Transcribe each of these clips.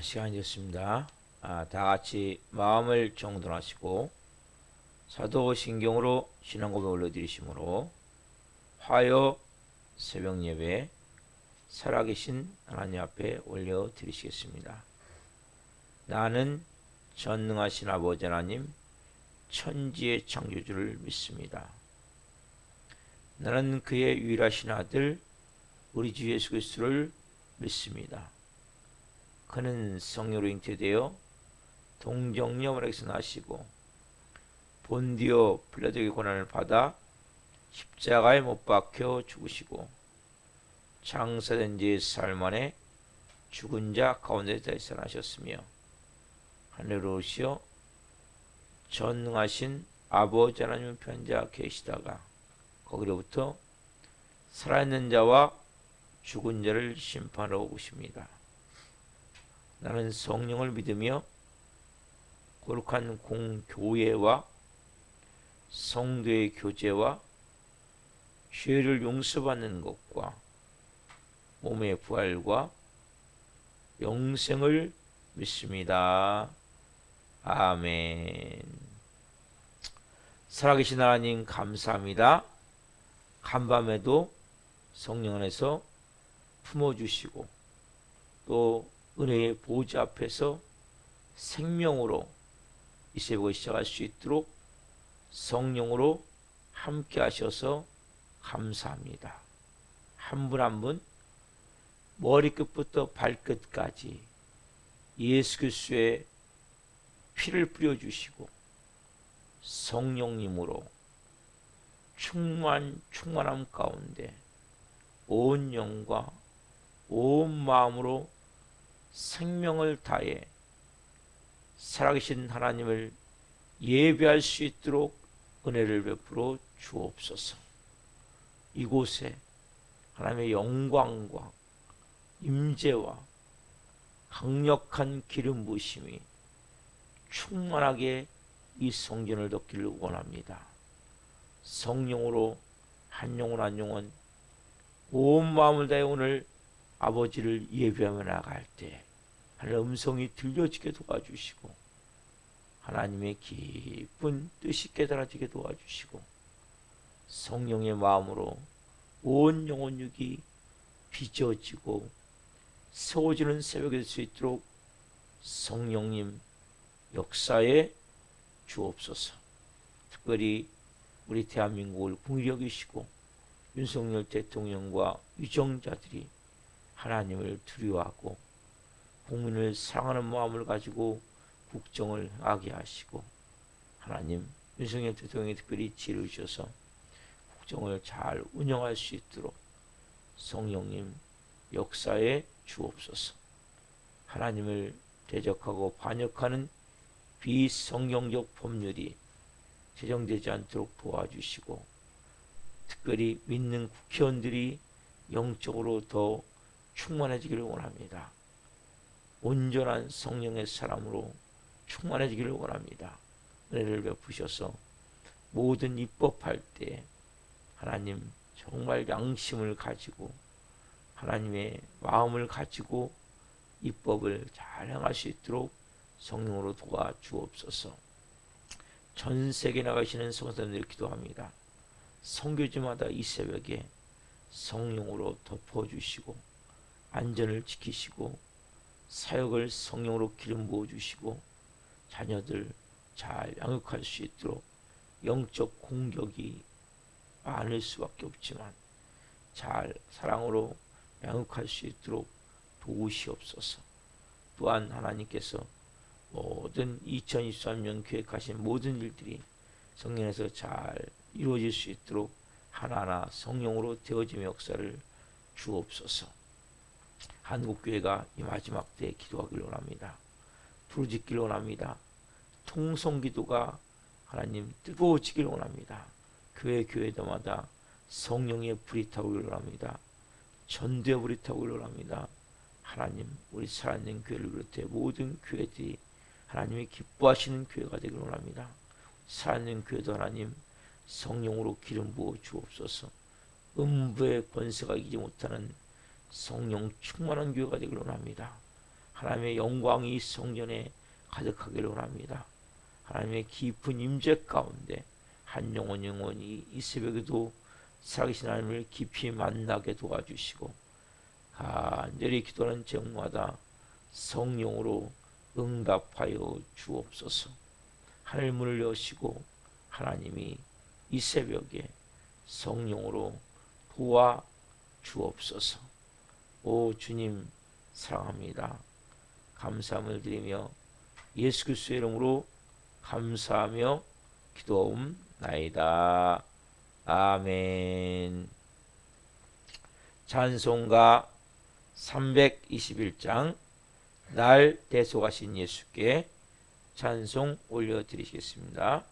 시간이 됐습니다. 다 같이 마음을 정돈하시고 사도신경으로 신앙고백 올려드리심으로 화요 새벽 예배 살아계신 하나님 앞에 올려드리시겠습니다. 나는 전능하신 아버지 하나님 천지의 창조주를 믿습니다. 나는 그의 유일하신 아들 우리 주 예수 그리스도를 믿습니다. 그는 성령으로 잉태되어 동정녀에게서 나시고 본디오 빌라도의 고난을 받아 십자가에 못 박혀 죽으시고 장사된 지 사흘 만에 죽은 자 가운데 대선하셨으며 하늘로 오시어 전능하신 아버지 하나님 편자 계시다가 거기로부터 살아있는 자와 죽은 자를 심판하러 오십니다. 나는 성령을 믿으며 거룩한 공교회와 성도의 교제와 죄를 용서받는 것과 몸의 부활과 영생을 믿습니다. 아멘. 살아계신 하나님 감사합니다. 간밤에도 성령 안에서 품어주시고 또 은혜의 보좌 앞에서 생명으로 이 새벽을 시작할 수 있도록 성령으로 함께 하셔서 감사합니다. 한 분 한 분 머리끝부터 발끝까지 예수 그리스도의 피를 뿌려주시고 성령님으로 충만함 가운데 온 영과 온 마음으로 생명을 다해 살아계신 하나님을 예배할 수 있도록 은혜를 베풀어 주옵소서. 이곳에 하나님의 영광과 임재와 강력한 기름 부으심이 충만하게 이 성전을 덮기를 원합니다. 성령으로 한 영혼 한 영혼 온 마음을 다해 오늘 아버지를 예배하며 나갈 때 하나님의 음성이 들려지게 도와주시고 하나님의 깊은 뜻이 깨달아지게 도와주시고 성령의 마음으로 온 영혼 육이 빚어지고 세워지는 새벽이 될 수 있도록 성령님 역사에 주옵소서. 특별히 우리 대한민국을 긍휼히 여기시고 윤석열 대통령과 유정자들이 하나님을 두려워하고 국민을 사랑하는 마음을 가지고 국정을 하게 하시고 하나님 윤석열 대통령이 특별히 지혜를 주셔서 국정을 잘 운영할 수 있도록 성령님 역사에 주옵소서. 하나님을 대적하고 반역하는 비성경적 법률이 제정되지 않도록 도와주시고 특별히 믿는 국회의원들이 영적으로 더 충만해지기를 원합니다. 온전한 성령의 사람으로 충만해지기를 원합니다. 은혜를 베푸셔서 모든 입법할 때 하나님 정말 양심을 가지고 하나님의 마음을 가지고 입법을 잘 행할 수 있도록 성령으로 도와주옵소서. 전 세계 나가시는 성도님들 기도합니다. 선교지마다 이 새벽에 성령으로 덮어주시고 안전을 지키시고 사역을 성령으로 기름 부어주시고 자녀들 잘 양육할 수 있도록 영적 공격이 많을 수밖에 없지만 잘 사랑으로 양육할 수 있도록 도우시옵소서. 또한 하나님께서 모든 2023년 계획하신 모든 일들이 성령에서 잘 이루어질 수 있도록 하나하나 성령으로 되어짐의 역사를 주옵소서. 한국교회가 이 마지막 때에 기도하기를 원합니다. 부르짖기를 원합니다. 통성기도가 하나님 뜨거워지기를 원합니다. 교회마다 성령의 불이 타오기를 원합니다. 전도의 불이 타오기를 원합니다. 하나님 우리 살아있는 교회를 비롯해 모든 교회들이 하나님이 기뻐하시는 교회가 되기를 원합니다. 살아있는 교회도 하나님 성령으로 기름 부어 주옵소서. 음부의 권세가 이기지 못하는 성령 충만한 교회가 되기를 원합니다. 하나님의 영광이 이 성전에 가득하기를 원합니다. 하나님의 깊은 임재 가운데 한 영혼이 이 새벽에도 살아계신 하나님을 깊이 만나게 도와주시고 간절히 기도하는 제목마다 성령으로 응답하여 주옵소서. 하늘 문을 여시고 하나님이 이 새벽에 성령으로 도와 주옵소서. 오 주님 사랑합니다. 감사함을 드리며 예수 그리스도의 이름으로 감사하며 기도하옵나이다. 아멘. 찬송가 321장 날 대속하신 예수께 찬송 올려드리겠습니다.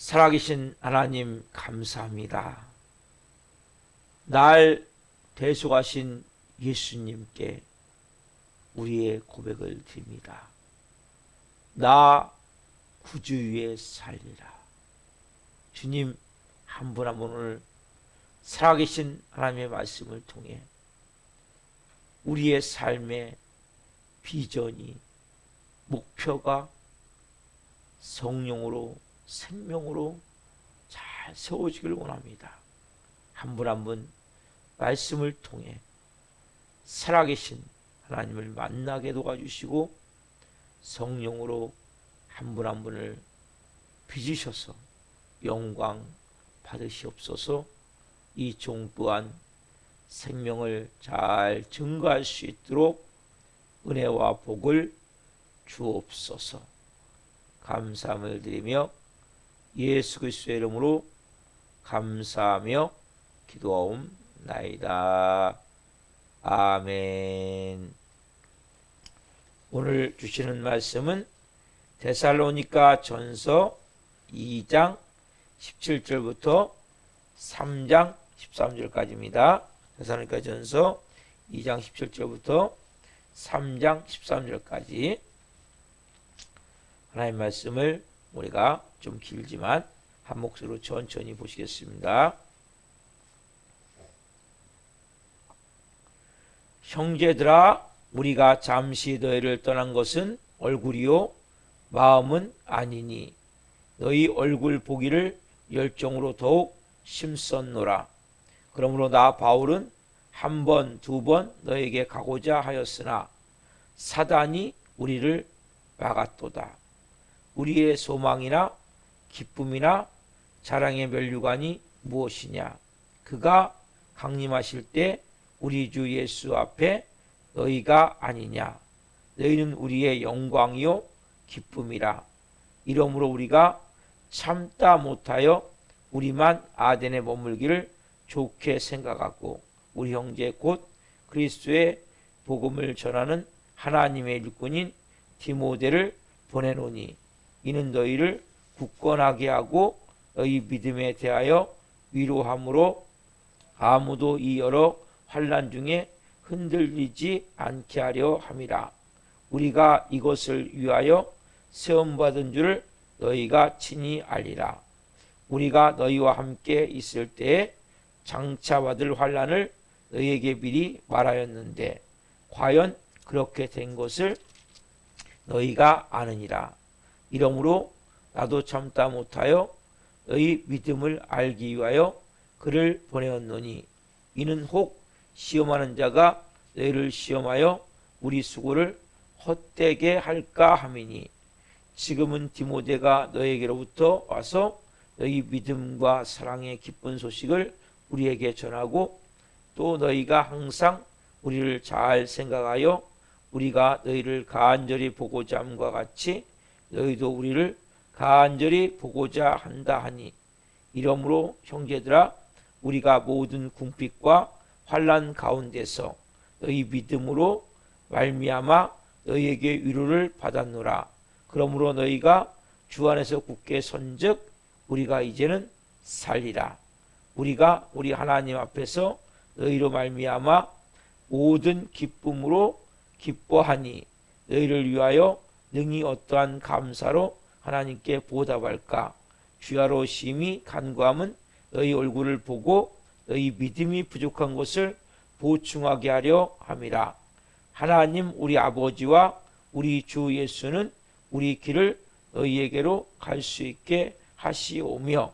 살아계신 하나님 감사합니다. 날 대속하신 예수님께 우리의 고백을 드립니다. 나 구주 위에 살리라. 주님, 한 분 한 분을 살아계신 하나님의 말씀을 통해 우리의 삶의 비전이, 목표가 성령으로, 생명으로 잘 세워지길 원합니다. 한 분 한 분 말씀을 통해 살아계신 하나님을 만나게 도와주시고 성령으로 한 분 한 분을 빚으셔서 영광 받으시옵소서. 이 종 또한 생명을 잘 증거할 수 있도록 은혜와 복을 주옵소서. 감사함을 드리며 예수 그리스도의 이름으로 감사하며 기도하옵나이다. 아멘. 오늘 주시는 말씀은 데살로니가 전서 2장 17절부터 3장 13절까지입니다. 데살로니가 전서 2장 17절부터 3장 13절까지 하나님의 말씀을 우리가 좀 길지만 한 목소리로 천천히 보시겠습니다. 형제들아, 우리가 잠시 너희를 떠난 것은 얼굴이요 마음은 아니니 너희 얼굴 보기를 열정으로 더욱 심썼노라. 그러므로 나 바울은 한 번, 두 번 너에게 가고자 하였으나 사단이 우리를 막았도다. 우리의 소망이나 기쁨이나 자랑의 면류관이 무엇이냐? 그가 강림하실 때 우리 주 예수 앞에 너희가 아니냐? 너희는 우리의 영광이요 기쁨이라. 이러므로 우리가 참다 못하여 우리만 아덴에 머물기를 좋게 생각하고 우리 형제 곧 그리스도의 복음을 전하는 하나님의 일꾼인 디모데를 보내노니 이는 너희를 굳건하게 하고 너희 믿음에 대하여 위로함으로 아무도 이 여러 환난 중에 흔들리지 않게 하려 함이라. 우리가 이것을 위하여 세움받은 줄을 너희가 친히 알리라. 우리가 너희와 함께 있을 때에 장차 받을 환난을 너희에게 미리 말하였는데 과연 그렇게 된 것을 너희가 아느니라. 이러므로 나도 참다 못하여 너희 믿음을 알기 위하여 그를 보내었노니 이는 혹 시험하는 자가 너희를 시험하여 우리 수고를 헛되게 할까 함이니 지금은 디모데가 너희에게로부터 와서 너희 믿음과 사랑의 기쁜 소식을 우리에게 전하고 또 너희가 항상 우리를 잘 생각하여 우리가 너희를 간절히 보고자 함과 같이 너희도 우리를 간절히 보고자 한다 하니 이러므로 형제들아 우리가 모든 궁핍과 환난 가운데서 너희 믿음으로 말미암아 너희에게 위로를 받았노라. 그러므로 너희가 주 안에서 굳게 선즉 우리가 이제는 살리라. 우리가 우리 하나님 앞에서 너희로 말미암아 모든 기쁨으로 기뻐하니 너희를 위하여 능히 어떠한 감사로 하나님께 보답할까? 주야로 심히 간구함은 너희 얼굴을 보고 너희 믿음이 부족한 것을 보충하게 하려 함이라. 하나님 우리 아버지와 우리 주 예수는 우리 길을 너희에게로 갈 수 있게 하시오며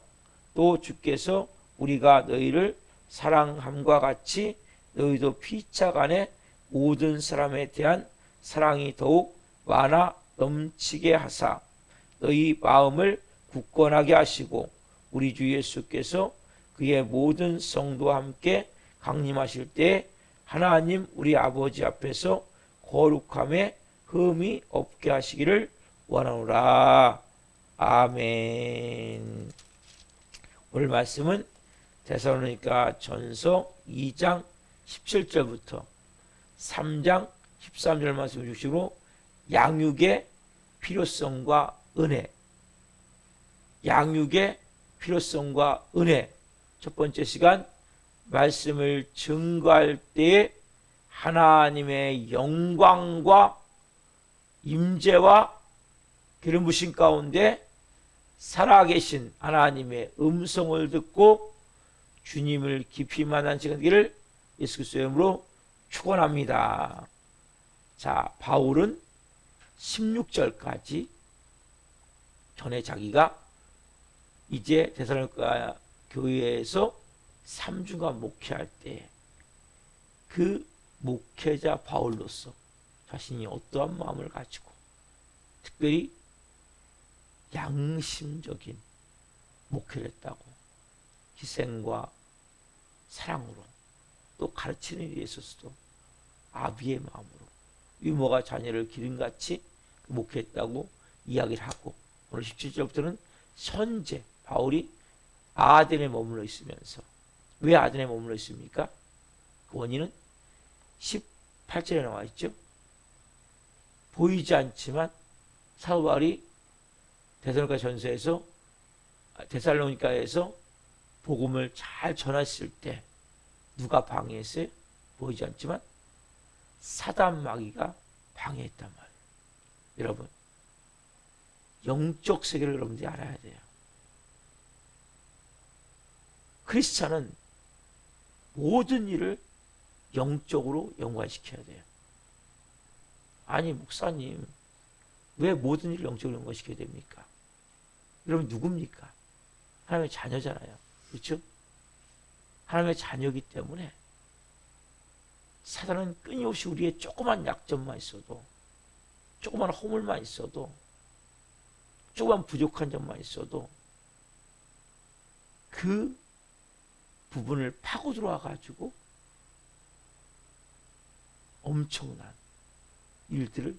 또 주께서 우리가 너희를 사랑함과 같이 너희도 피차간에 모든 사람에 대한 사랑이 더욱 많아 넘치게 하사 너희 마음을 굳건하게 하시고 우리 주 예수께서 그의 모든 성도와 함께 강림하실 때 하나님 우리 아버지 앞에서 거룩함에 흠이 없게 하시기를 원하노라. 아멘. 오늘 말씀은 데살로니가 전서 2장 17절부터 3장 13절 말씀 주시고 양육의 필요성과 은혜, 양육의 필요성과 은혜. 첫 번째 시간 말씀을 증거할 때에 하나님의 영광과 임재와 기름 부신 가운데 살아계신 하나님의 음성을 듣고 주님을 깊이 만난 시간 되기를 예수 그리스도의 이름으로 축원합니다. 자, 바울은 16절까지 전에 자기가 이제 데살로니가 교회에서 3주간 목회할 때 그 목회자 바울로서 자신이 어떠한 마음을 가지고 특별히 양심적인 목회를 했다고 희생과 사랑으로 또 가르치는 일에 있어서도 아비의 마음으로 유모가 자녀를 기름같이 목회했다고 이야기를 하고 오늘 17절부터는 현재 바울이 아덴에 머물러 있으면서 왜 아덴에 머물러 있습니까? 그 원인은 18절에 나와 있죠. 보이지 않지만 사도 바울이 데살로니가에서 복음을 잘 전했을 때 누가 방해했어요? 보이지 않지만 사단 마귀가 방해했단 말이에요. 여러분, 영적 세계를 여러분들이 알아야 돼요. 크리스찬은 모든 일을 영적으로 연관시켜야 돼요. 아니, 목사님, 왜 모든 일을 영적으로 연관시켜야 됩니까? 여러분, 누굽니까? 하나님의 자녀잖아요. 그렇죠? 하나님의 자녀이기 때문에 사단은 끊임없이 우리의 조그만 약점만 있어도, 조그만 허물만 있어도, 조그만 부족한 점만 있어도 그 부분을 파고 들어와 가지고 엄청난 일들을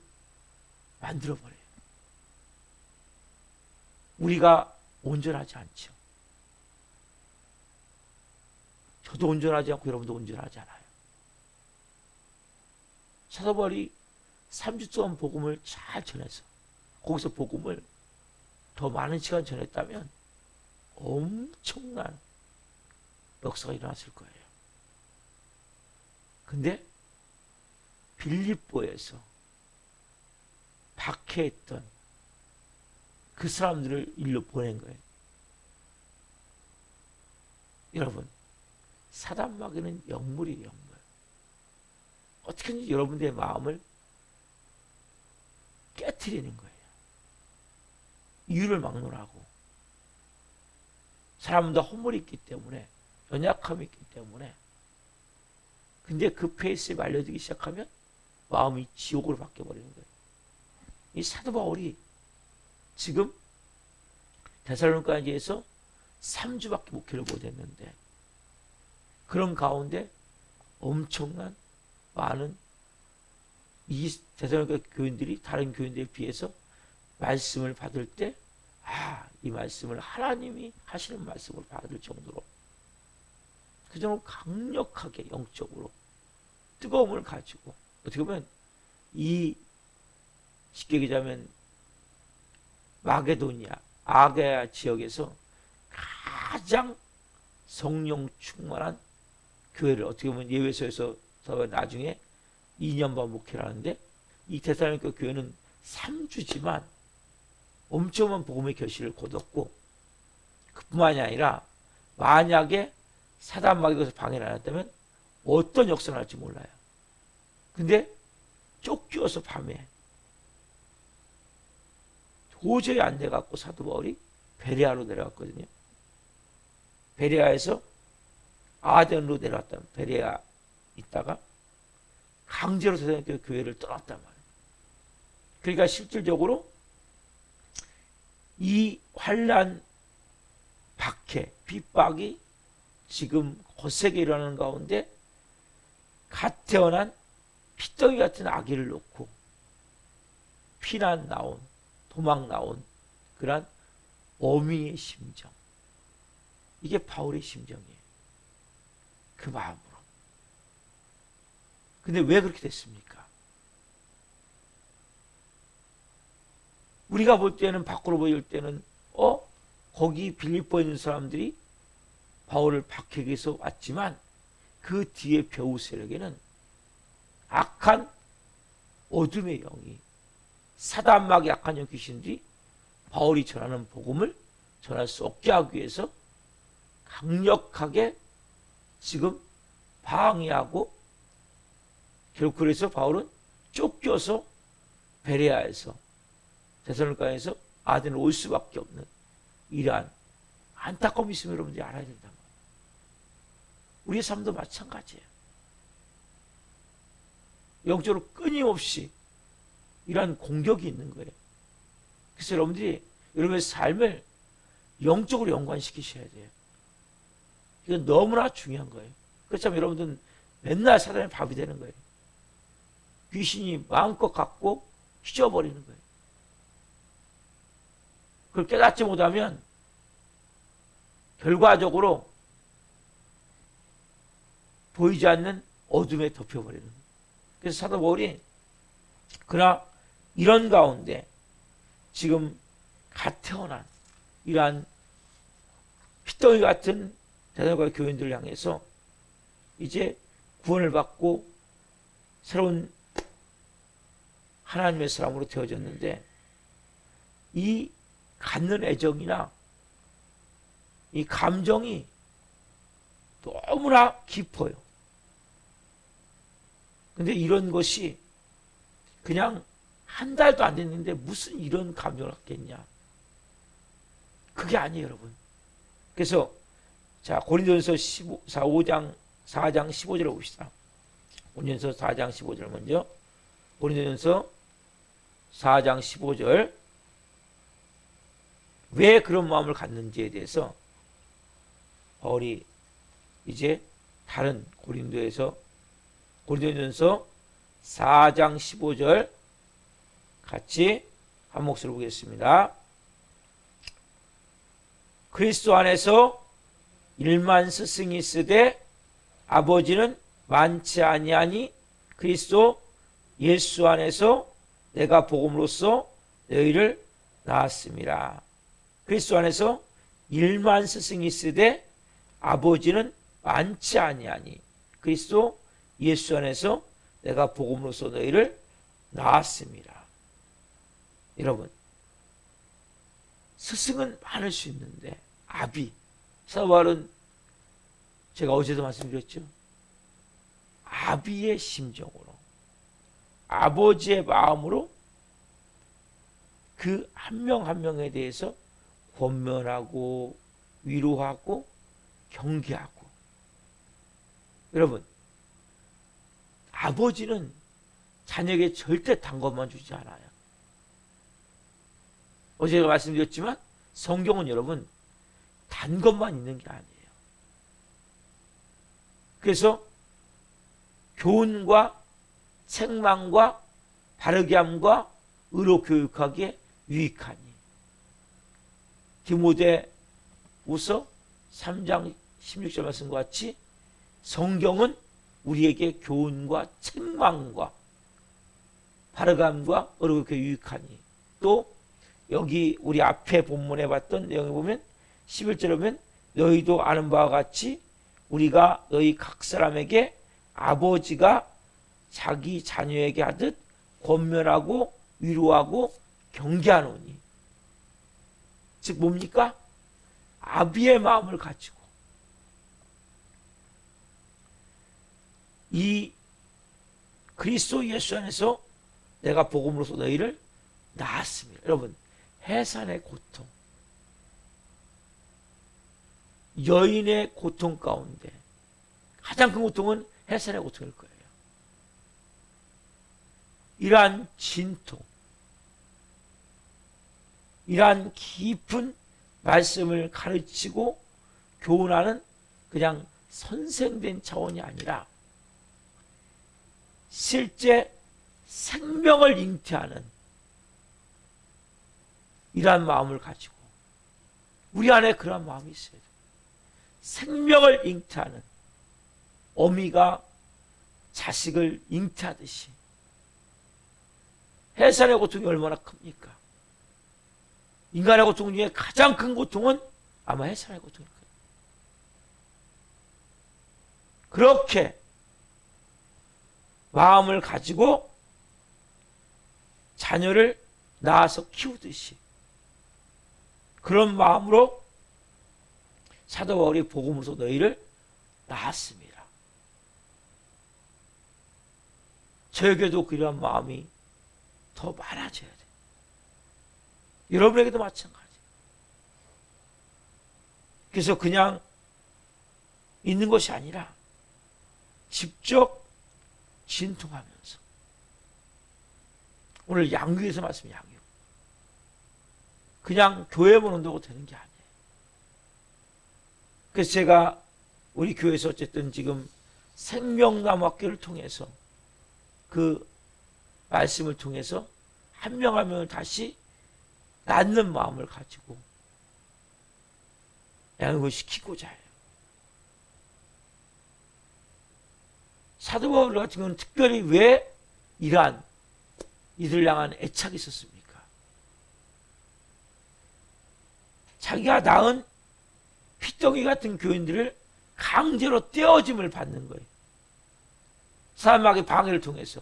만들어버려요. 우리가 온전하지 않죠. 저도 온전하지 않고 여러분도 온전하지 않아요. 사도 바울이 3주 동안 복음을 잘 전해서 거기서 복음을 더 많은 시간 전했다면 엄청난 역사가 일어났을 거예요. 근데 빌립보에서 박해했던 그 사람들을 일로 보낸 거예요. 여러분, 사단 마귀는 영물이에요, 영물. 어떻게든지 여러분들의 마음을 깨트리는 거예요. 이유를 막론하고 사람도 허물이 있기 때문에, 연약함이 있기 때문에. 근데 그 페이스에 말려들기 시작하면 마음이 지옥으로 바뀌어버리는 거예요. 이 사도 바울이 지금 데살로니가에서 3주밖에 목회를 못했는데 그런 가운데 엄청난 많은 이 데살로니가 교인들이 다른 교인들에 비해서 말씀을 받을 때 이 말씀을 하나님이 하시는 말씀을 받을 정도로 그 정도로 강력하게 영적으로 뜨거움을 가지고 어떻게 보면 이 쉽게 얘기하자면 마게도니아, 아게아 지역에서 가장 성령 충만한 교회를 어떻게 보면 예배소에서 나중에 2년 반 목회를 하는데 이 데살로니가 교회는 3주지만 엄청난 복음의 결실을 거뒀고 그뿐만이 아니라 만약에 사단 마귀에서 방해를 안 했다면 어떤 역사를 할지 몰라요. 근데 쫓겨서 밤에 도저히 안 돼갖고 사도 바울이 베레아로 내려갔거든요. 베레아에서 아덴으로 내려왔다. 베레아 있다가 강제로 데살로니가 교회를 떠났단 말이에요. 그러니까 실질적으로 이 환난, 박해, 핍박이 지금 거세게 일어나는 가운데 갓 태어난 피덩이 같은 아기를 놓고 피난 나온, 도망 나온 그런 어미의 심정. 이게 바울의 심정이에요. 그 마음으로. 근데 왜 그렇게 됐습니까? 우리가 볼 때는, 밖으로 보일 때는 거기 빌립보에 있는 사람들이 바울을 박해하기 위해서 왔지만 그 뒤에 배후 세력에는 악한 어둠의 영이, 사단막이 약한 영 귀신들이 바울이 전하는 복음을 전할 수 없게 하기 위해서 강력하게 지금 방해하고, 결국 그래서 바울은 쫓겨서 베레아에서, 데살로니가에서 아덴을 올 수밖에 없는 이러한 안타까움이 있으면 여러분들이 알아야 된단 말이에요. 우리의 삶도 마찬가지예요. 영적으로 끊임없이 이러한 공격이 있는 거예요. 그래서 여러분들이 여러분의 삶을 영적으로 연관시키셔야 돼요. 이건 너무나 중요한 거예요. 그렇다면 여러분들은 맨날 사단의 밥이 되는 거예요. 귀신이 마음껏 갖고 휘저어버리는 거예요. 그걸 깨닫지 못하면 결과적으로 보이지 않는 어둠에 덮여버리는 거예요. 그래서 사도 바울이 그러나 이런 가운데 지금 갓 태어난 이러한 피덩이 같은 데살로니가 교인들을 향해서 이제 구원을 받고 새로운 하나님의 사람으로 되어졌는데, 이 갖는 애정이나 이 감정이 너무나 깊어요. 근데 이런 것이 그냥 한 달도 안 됐는데 무슨 이런 감정을 갖겠냐? 그게 아니에요, 여러분. 그래서 자, 고린도전서 4장 15절을 봅시다. 고린도전서 4장 15절 먼저. 고린도전서 4장 15절. 왜 그런 마음을 갖는지에 대해서 바울이 이제 다른 고린도전서 4장 15절 같이 한 목소리로 보겠습니다. 그리스도 안에서 1만 스승이 있으되 아버지는 많지 아니하니 그리스도 예수 안에서 내가 복음으로써 너희를 낳았습니다. 그리스도 안에서 1만 스승이 있으되 아버지는 많지 아니하니 그리스도 예수 안에서 내가 복음으로써 너희를 낳았습니다. 여러분, 스승은 많을 수 있는데 아비, 사도 바울은 제가 어제도 말씀드렸죠. 아비의 심정으로, 아버지의 마음으로 그 한 명 한 명에 대해서 권면하고 위로하고 경계하고. 여러분, 아버지는 자녀에게 절대 단 것만 주지 않아요. 어제 제가 말씀드렸지만 성경은 여러분 단 것만 있는 게 아니에요. 그래서 교훈과 책망과 바르게 함과 의로 교육하기에 유익하니. 디모데후서 3장 16절 말씀과 같이 성경은 우리에게 교훈과 책망과 바르게 함과 의로 교육하기에 유익하니. 또 여기 우리 앞에 본문에 봤던 내용에 보면 11절에 보면 너희도 아는 바와 같이 우리가 너희 각 사람에게 아버지가 자기 자녀에게 하듯 권면하고 위로하고 경계하노니. 즉 뭡니까? 아비의 마음을 가지고 이 그리스도 예수 안에서 내가 복음으로써 너희를 낳았습니다. 여러분, 해산의 고통, 여인의 고통 가운데 가장 큰 고통은 해산의 고통일 거예요. 이러한 진통, 이러한 깊은 말씀을 가르치고 교훈하는 그냥 선생된 차원이 아니라 실제 생명을 잉태하는 이러한 마음을 가지고 우리 안에 그러한 마음이 있어야 돼요. 생명을 잉태하는, 어미가 자식을 잉태하듯이. 해산의 고통이 얼마나 큽니까? 인간의 고통 중에 가장 큰 고통은 아마 해산의 고통일 거예요. 그렇게 마음을 가지고 자녀를 낳아서 키우듯이 그런 마음으로 사도 바울이 복음으로서 너희를 낳았습니다. 저에게도 그러한 마음이 더 많아져야 돼요. 여러분에게도 마찬가지. 그래서 그냥 있는 것이 아니라 직접 진통하면서, 오늘 양육에서 말씀 양육, 그냥 교회만 온다고 되는 게 아니에요. 그래서 제가 우리 교회에서 어쨌든 지금 생명나무 학교를 통해서 그 말씀을 통해서 한 명 한 명을 다시 낳는 마음을 가지고 양육을 시키고자 해요. 사도 바울 같은 경우는 특별히 왜 이러한 이들 향한 애착이 있었습니까? 자기가 낳은 피덩이 같은 교인들을 강제로 떼어짐을 받는 거예요. 사람에게 방해를 통해서.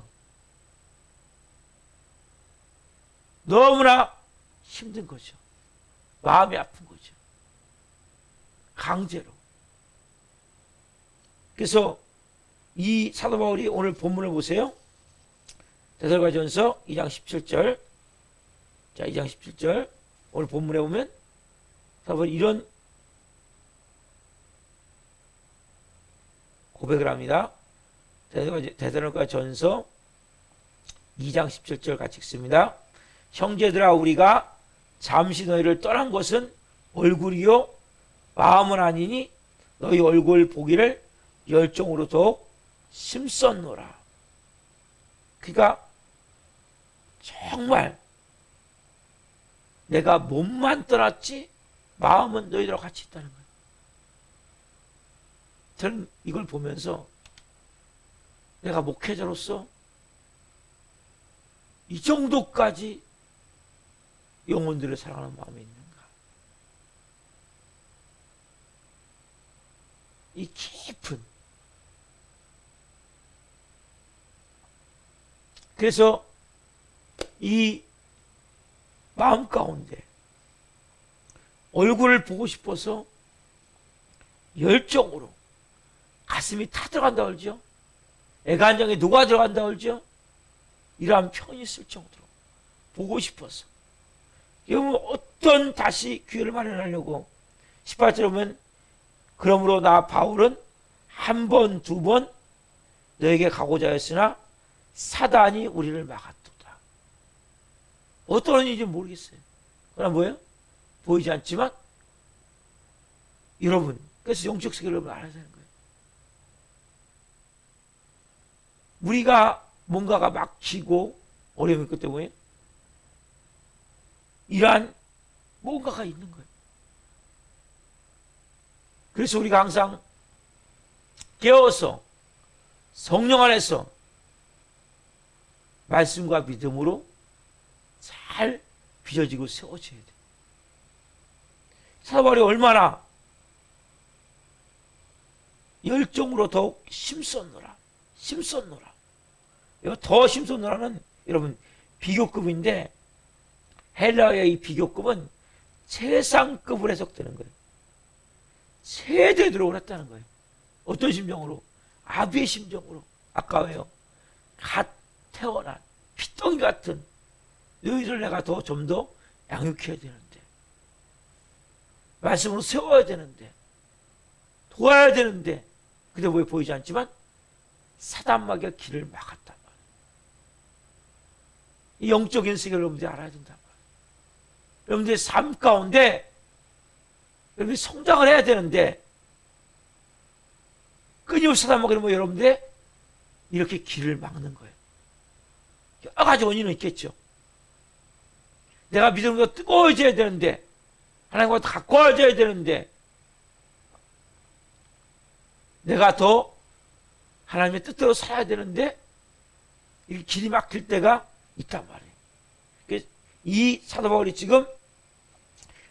너무나 힘든 거죠. 마음이 아픈 거죠. 강제로. 그래서 이 사도 바울이 오늘 본문을 보세요. 데살로니가전서 2장 17절. 자, 2장 17절. 오늘 본문에 보면 사도 바울이 이런 고백을 합니다. 데살로니가전서 2장 17절 같이 읽습니다. 형제들아, 우리가 잠시 너희를 떠난 것은 얼굴이요 마음은 아니니 너희 얼굴 보기를 열정으로 더욱 심썼노라. 그러니까 정말 내가 몸만 떠났지 마음은 너희들하고 같이 있다는 거예요. 저는 이걸 보면서 내가 목회자로서 이 정도까지 영혼들을 사랑하는 마음이 있는가? 이 깊은. 그래서 이 마음 가운데 얼굴을 보고 싶어서 열정으로 가슴이 타들어간다 그러죠. 애간장에 녹아 들어간다 그러죠. 이러한 편이 있을 정도로 보고 싶어서. 여러분, 어떤 다시 기회를 마련하려고 18절에 보면 그러므로 나 바울은 한 번, 두 번 너에게 가고자 했으나 사단이 우리를 막았도다. 어떤 일인지 모르겠어요. 그러나 뭐예요? 보이지 않지만 여러분, 그래서 영적 세계를 여러분 알아야 되는 거예요. 우리가 뭔가가 막히고 어려움이 있기 때문에 이러한 뭔가가 있는 거예요. 그래서 우리가 항상 깨어서 성령 안에서 말씀과 믿음으로 잘 빚어지고 세워져야 돼요. 사도 바울이 얼마나 열정으로 더욱 심썼노라. 심썼노라. 더 심썼노라는 여러분 비교급인데 헬라어의 이 비교급은 최상급으로 해석되는 거예요. 최대에 들어오랬다는 거예요. 어떤 심정으로? 아비의 심정으로. 아까 왜요? 갓 태어난 피덩이 같은 너희들 내가 좀 더 양육해야 되는데, 말씀으로 세워야 되는데, 도와야 되는데, 근데 왜 보이지 않지만 사단마귀가 길을 막았단 말이에요. 이 영적인 세계를 여러분들이 알아야 된단 말이에요. 여러분들의 삶 가운데 여러분들이 성장을 해야 되는데 끊임없이 사단마귀는 뭐 여러분들의 이렇게 길을 막는 거예요. 여러 가지 원인은 있겠죠. 내가 믿음으로 뜨거워져야 되는데, 하나님과 가까워져야 되는데, 내가 더 하나님의 뜻대로 살아야 되는데 이 길이 막힐 때가 있단 말이에요. 이 사도 바울이 지금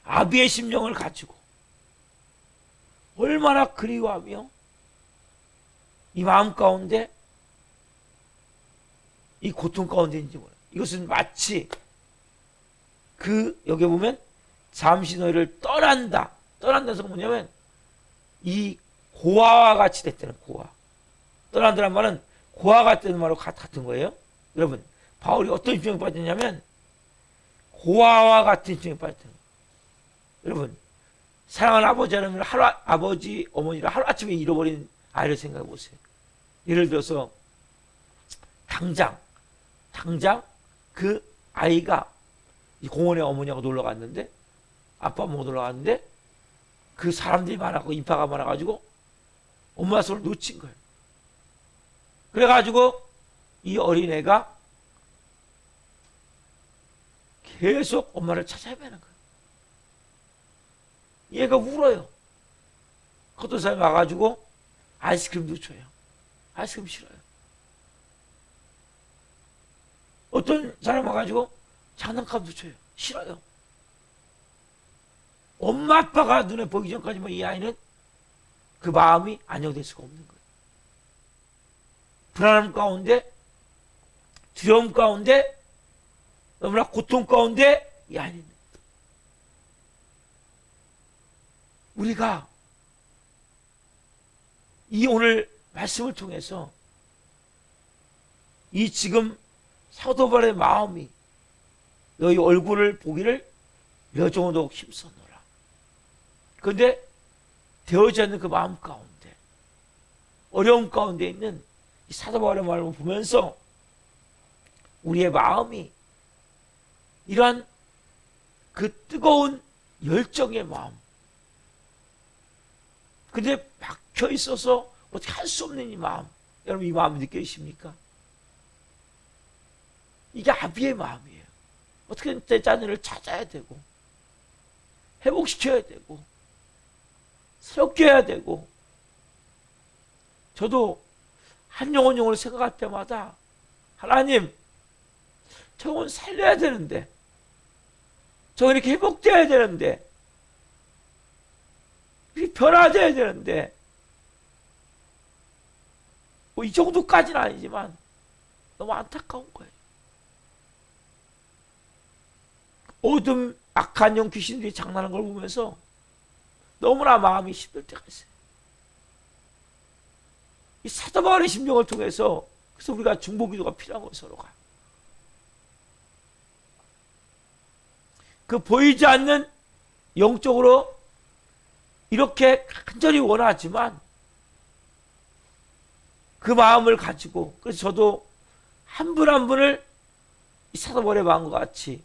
아비의 심령을 가지고 얼마나 그리워하며 이 마음 가운데 이 고통 가운데인지 몰라요. 이것은 마치 여기 보면 잠시 너희를 떠난다. 떠난다는 건 뭐냐면 이 고아와 같이 됐다는 고아. 떠난다는 말은 고아 같다는 말하고 같은 거예요. 여러분, 바울이 어떤 심정에 빠졌냐면 고아와 같은 심정에 빠졌다는 거예요. 여러분, 사랑하는 아버지 하나님을 아버지, 어머니를 하루아침에 잃어버린 아이를 생각해 보세요. 예를 들어서 당장 그 아이가 이 공원에 어머니하고 놀러 갔는데 아빠하고 놀러 갔는데 그 사람들이 많았고 인파가 많아가지고 엄마 손을 놓친 거예요. 그래가지고 이 어린애가 계속 엄마를 찾아뵈는 거예요. 얘가 울어요. 어떤 사람이 와가지고 아이스크림도 줘요. 아이스크림 싫어요. 어떤 사람 와가지고 장난감도 줘요. 싫어요. 엄마 아빠가 눈에 보이기 전까지만 이 아이는 그 마음이 안정될 수가 없는 거예요. 불안함 가운데, 두려움 가운데, 너무나 고통 가운데 이 아이는 우리가 이 오늘 말씀을 통해서 이 지금 사도 바울의 마음이 너희 얼굴을 보기를 몇 정도 힘썼노라. 그런데 되어지지 않는 그 마음 가운데 어려움 가운데 있는 이 사도 바울의 마음을 보면서 우리의 마음이 이러한 그 뜨거운 열정의 마음, 근데 박혀 있어서 어떻게 할 수 없는 이 마음, 여러분 이 마음 느껴지십니까? 이게 아비의 마음이에요. 어떻게든 내 자녀를 찾아야 되고 회복시켜야 되고 새롭게 해야 되고. 저도 한 영혼을 생각할 때마다 하나님, 저 영혼 살려야 되는데, 저 이렇게 회복돼야 되는데, 이렇게 변화돼야 되는데, 뭐 이 정도까지는 아니지만 너무 안타까운 거예요. 어둠 악한 영 귀신들이 장난하는 걸 보면서 너무나 마음이 힘들 때가 있어요. 이 사도 바울의 심령을 통해서, 그래서 우리가 중보기도가 필요한 거예요. 서로가 그 보이지 않는 영적으로 이렇게 간절히 원하지만 그 마음을 가지고, 그래서 저도 한 분 한 분을 이 사도 바울의 마음과 같이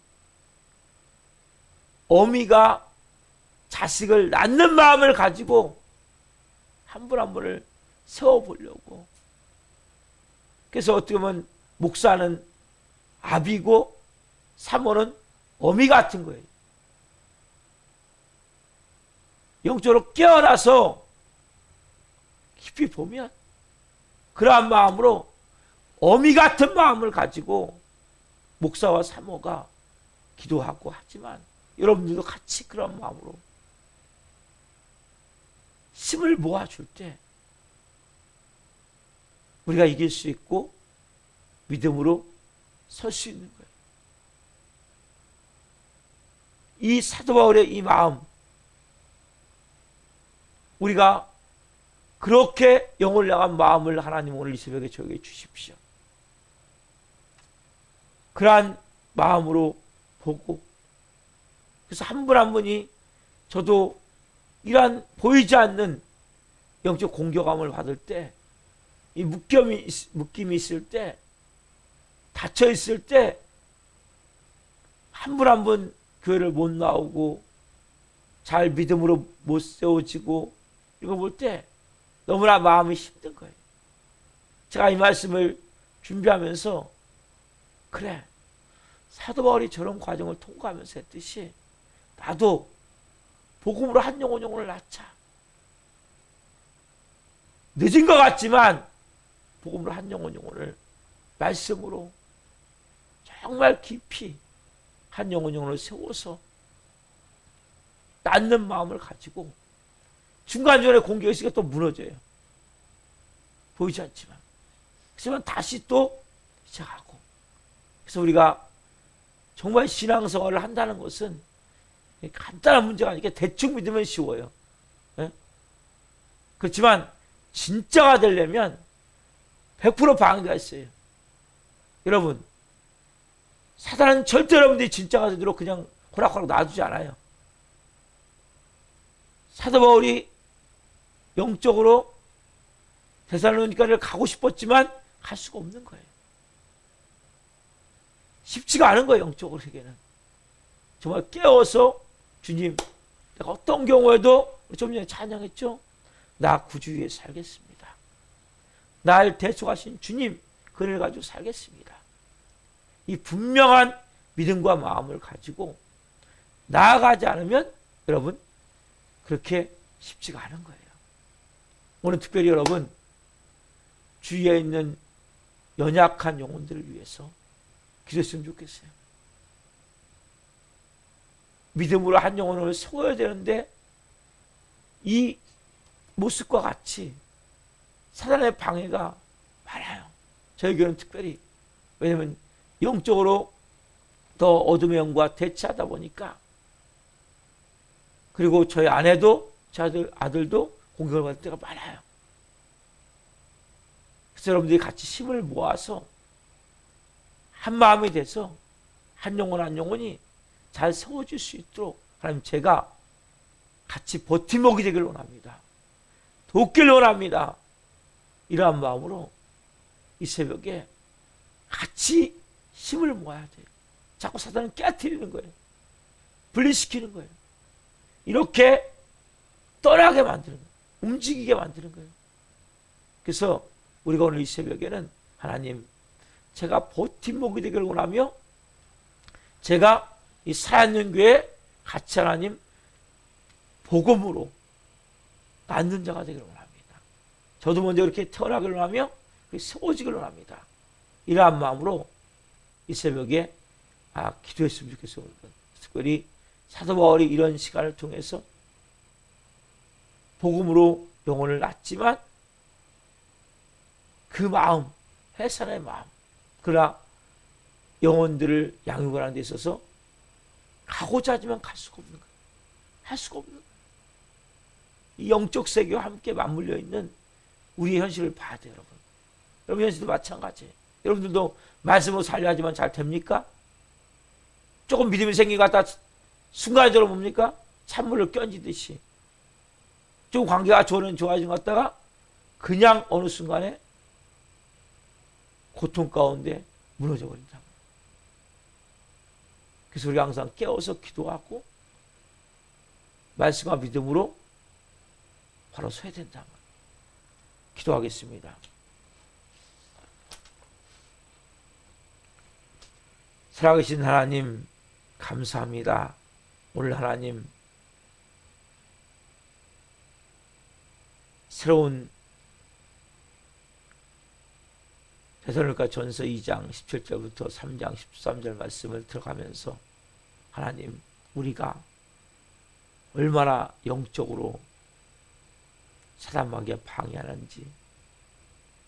어미가 자식을 낳는 마음을 가지고 한 분 한 분을 세워보려고. 그래서 어떻게 보면 목사는 아비고 사모는 어미 같은 거예요. 영적으로 깨어나서 깊이 보면 그러한 마음으로 어미 같은 마음을 가지고 목사와 사모가 기도하고 하지만, 여러분들도 같이 그런 마음으로 힘을 모아줄 때 우리가 이길 수 있고 믿음으로 설 수 있는 거예요. 이 사도 바울의 이 마음, 우리가 그렇게 영을 향한 마음을 하나님 오늘 이 새벽에 저에게 주십시오. 그러한 마음으로 보고, 그래서 한 분 한 분이, 저도 이러한 보이지 않는 영적 공격감을 받을 때, 이 묶임이 있을 때, 닫혀 있을 때, 한 분 한 분 교회를 못 나오고 잘 믿음으로 못 세워지고 이거 볼 때 너무나 마음이 힘든 거예요. 제가 이 말씀을 준비하면서, 그래, 사도 바울이 저런 과정을 통과하면서 했듯이 나도 복음으로 한 영혼을 낳자. 늦은 것 같지만 복음으로 한 영혼을 말씀으로 정말 깊이 한 영혼을 세워서 낳는 마음을 가지고 중간중간에 공격이 있으니까 또 무너져요. 보이지 않지만. 하지만 다시 또 시작하고. 그래서 우리가 정말 신앙생활을 한다는 것은 간단한 문제가 아니니까 대충 믿으면 쉬워요. 네? 그렇지만 진짜가 되려면 100% 방해가 있어요. 여러분, 사단은 절대 여러분들이 진짜가 되도록 그냥 호락호락 놔두지 않아요. 사도 바울이 영적으로 데살로니가를 가고 싶었지만 갈 수가 없는 거예요. 쉽지가 않은 거예요. 영적으로 세계는. 정말 깨워서 주님, 내가 어떤 경우에도 좀 전에 찬양했죠. 나 구주 위에 살겠습니다. 날 대속하신 주님 그를 가지고 살겠습니다. 이 분명한 믿음과 마음을 가지고 나아가지 않으면 여러분 그렇게 쉽지가 않은 거예요. 오늘 특별히 여러분 주위에 있는 연약한 영혼들을 위해서 기도했으면 좋겠어요. 믿음으로 한 영혼을 세워야 되는데 이 모습과 같이 사단의 방해가 많아요. 저희 교회는 특별히. 왜냐하면 영적으로 더 어둠의 영과 대치하다 보니까, 그리고 저희 아내도 제 아들도 공격을 받을 때가 많아요. 그래서 여러분들이 같이 힘을 모아서 한 마음이 돼서 한 영혼 한 영혼이 잘 세워질 수 있도록 하나님 제가 같이 버팀목이 되길 원합니다. 돕길 원합니다. 이러한 마음으로 이 새벽에 같이 힘을 모아야 돼요. 자꾸 사단은 깨트리는 거예요. 분리시키는 거예요. 이렇게 떠나게 만드는 거예요. 움직이게 만드는 거예요. 그래서 우리가 오늘 이 새벽에는 하나님, 제가 버팀목이 되기를 원하며 제가 이 살아있는 교회 같이 하나님 복음으로 낳는 자가 되기를 원합니다. 저도 먼저 그렇게 태어나기를 원하며 세워지기를 원합니다. 이러한 마음으로 이 새벽에 기도했으면 좋겠어요. 특별히 사도 바울이 이런 시간을 통해서 복음으로 영혼을 낳지만 그 마음, 해산의 마음, 그러나 영혼들을 양육하는 데 있어서 가고자 하지만 갈 수가 없는 거예요. 할 수가 없는 거예요. 이 영적 세계와 함께 맞물려 있는 우리의 현실을 봐야 돼요, 여러분. 여러분 현실도 마찬가지예요. 여러분들도 말씀으로 살려 하지만 잘 됩니까? 조금 믿음이 생긴 것 같다 순간적으로 뭡니까? 찬물을 껴지듯이 좀 관계가 좋아진 것 같다가 그냥 어느 순간에 고통 가운데 무너져 버린다. 그래서 우리가 항상 깨워서 기도하고 말씀과 믿음으로 바로 서야 된다. 기도하겠습니다. 살아계신 하나님 감사합니다. 오늘 하나님 새로운 데살로니가 전서 2장 17절부터 3장 13절 말씀을 들어가면서 하나님 우리가 얼마나 영적으로 사단마귀에 방해하는지,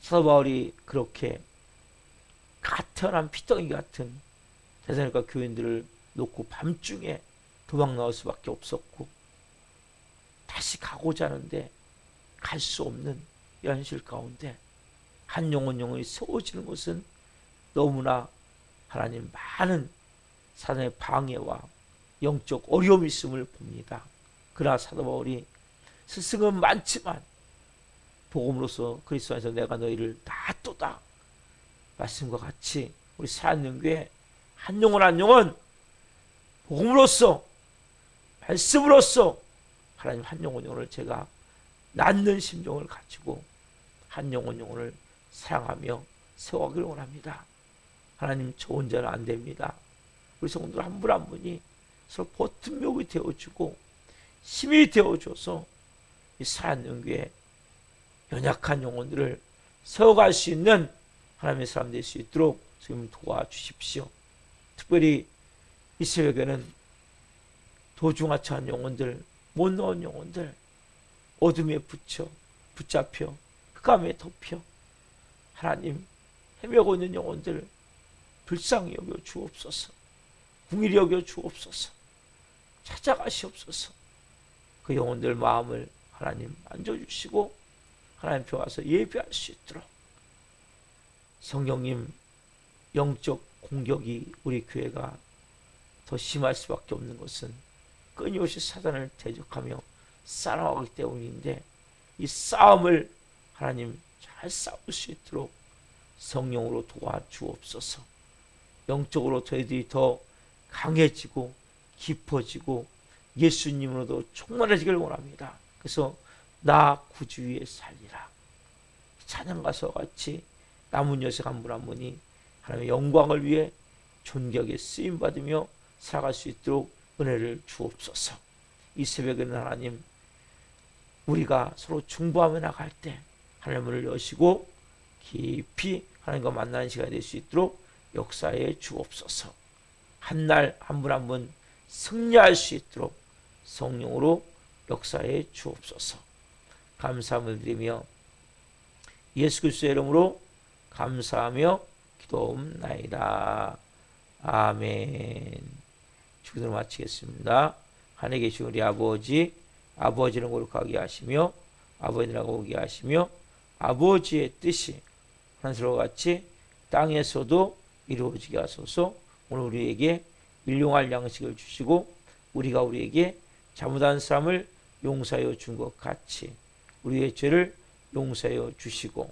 사도 바울이 그렇게 갓 태어난 피덩이 같은 데살로니가 교인들을 놓고 밤중에 도망 나올 수밖에 없었고 다시 가고자 하는데 갈 수 없는 현실 가운데 한 영혼이 세워지는 것은 너무나 하나님 많은 사단의 방해와 영적 어려움이 있음을 봅니다. 그러나 사도 바울이 스승은 많지만 복음으로서 그리스도 안에서 내가 너희를 놔두다 말씀과 같이 우리 살아있는 교회 한 영혼 한 영혼 복음으로써 말씀으로써 하나님 한 영혼을 제가 낳는 심정을 가지고 한 영혼을 사랑하며 세워가기를 원합니다. 하나님 저 혼자는 안 됩니다. 우리 성도들 한 분 한 분이 서로 버팀목이 되어주고 힘이 되어줘서 이 살아있는 교회 연약한 영혼들을 세워갈 수 있는 하나님의 사람 될 수 있도록 지금 도와주십시오. 특별히 이 새벽에는 도중하차한 영혼들, 못 넣은 영혼들, 어둠에 붙잡혀 흑암에 덮여 하나님 헤매고 있는 영혼들 불쌍히 여겨 주옵소서. 긍휼히 여겨 주옵소서. 찾아가시옵소서. 그 영혼들 마음을 하나님 만져주시고 하나님 앞에 와서 예배할 수 있도록 성령님 영적 공격이 우리 교회가 더 심할 수밖에 없는 것은 끊임없이 사단을 대적하며 싸워가기 때문인데 이 싸움을 하나님 잘 싸울 수 있도록 성령으로 도와주옵소서. 영적으로 저희들이 더 강해지고 깊어지고 예수님으로도 충만해지길 원합니다. 그래서 나 구주 위에 살리라. 찬양 가서 같이 남은 여색 한 분 한 분이 하나님의 영광을 위해 존귀하게 쓰임받으며 살아갈 수 있도록 은혜를 주옵소서. 이 새벽에는 하나님 우리가 서로 중보하며 나갈 때 하나님의 문을 여시고 깊이 하나님과 만나는 시간이 될 수 있도록 역사해 주옵소서. 한 날 한 분 한 분 승리할 수 있도록 성령으로 역사해 주옵소서. 감사함을 드리며 예수 그리스도의 이름으로 감사하며 기도옵나이다. 아멘. 주기도를 마치겠습니다. 하늘에 계신 우리 아버지, 아버지는 거룩하게 하시며 아버지라고 오게 하시며 아버지의 뜻이 하늘과 같이 땅에서도 이루어지게 하소서. 오늘 우리에게 일용할 양식을 주시고 우리가 우리에게 잘못한 사람을 용서하여 준 것 같이 우리의 죄를 용서하여 주시고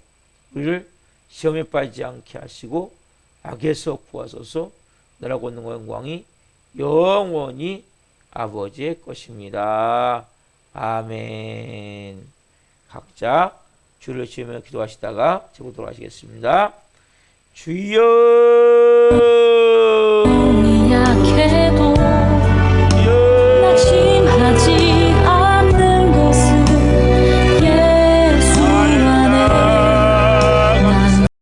우리를 시험에 빠지지 않게 하시고 악에서 구하소서. 나라고 있는 영광이 영원히 아버지의 것입니다. 아멘. 각자 주를 지으며 기도하시다가 제보도록 하시겠습니다. 주여. 약해도